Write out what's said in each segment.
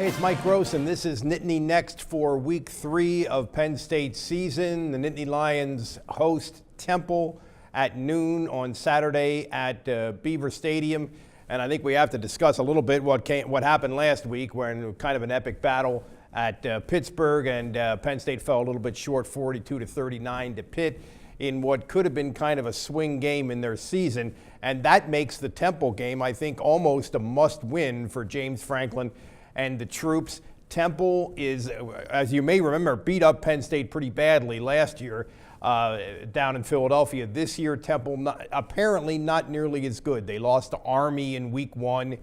Hey, it's Mike Gross, and this is Nittany Next for week 3 of Penn State's season. The Nittany Lions host Temple at noon on Saturday at Beaver Stadium. And I think we have to discuss a little bit what happened last week, when kind of an epic battle at Pittsburgh, and Penn State fell a little bit short, 42-39 to Pitt, in what could have been kind of a swing game in their season. And that makes the Temple game, I think, almost a must-win for James Franklin and the troops. Temple is, as you may remember, beat up Penn State pretty badly last year down in Philadelphia. This year, Temple apparently not nearly as good. They lost to Army in week 1.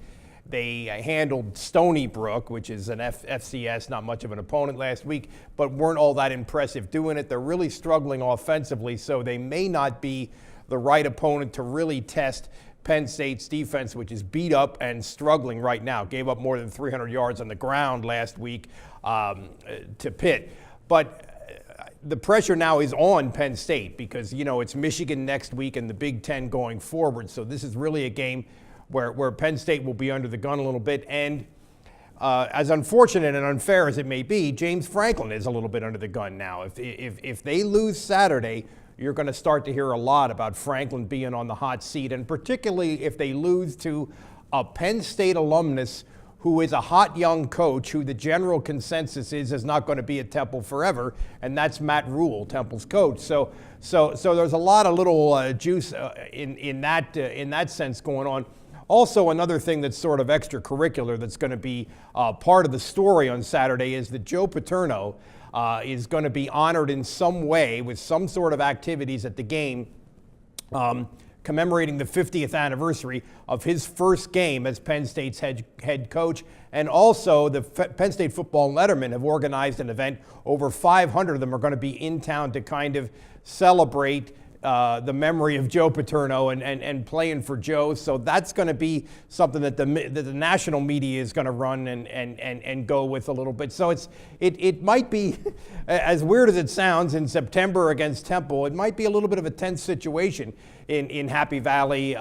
They handled Stony Brook, which is an FCS, not much of an opponent last week, but weren't all that impressive doing it. They're really struggling offensively, so they may not be the right opponent to really test Penn State's defense, which is beat up and struggling right now. Gave up more than 300 yards on the ground last week to Pitt. But the pressure now is on Penn State because, you know, it's Michigan next week and the Big Ten going forward. So this is really a game where Penn State will be under the gun a little bit. And as unfortunate and unfair as it may be, James Franklin is a little bit under the gun now. If they lose Saturday, you're going to start to hear a lot about Franklin being on the hot seat, and particularly if they lose to a Penn State alumnus who is a hot young coach who the general consensus is not going to be at Temple forever, and that's Matt Rule, Temple's coach. So there's a lot of little juice in that sense going on. Also, another thing that's sort of extracurricular that's going to be part of the story on Saturday is that Joe Paterno is going to be honored in some way with some sort of activities at the game, commemorating the 50th anniversary of his first game as Penn State's head coach. And also, the Penn State football lettermen have organized an event. Over 500 of them are going to be in town to kind of celebrate the memory of Joe Paterno and playing for Joe. So that's going to be something that the national media is going to run and go with a little bit. So it might be, as weird as it sounds, in September against Temple, it might be a little bit of a tense situation in Happy Valley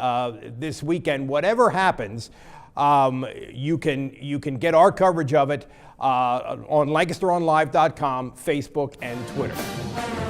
this weekend. Whatever happens, you can get our coverage of it on LancasterOnLive.com, Facebook, and Twitter.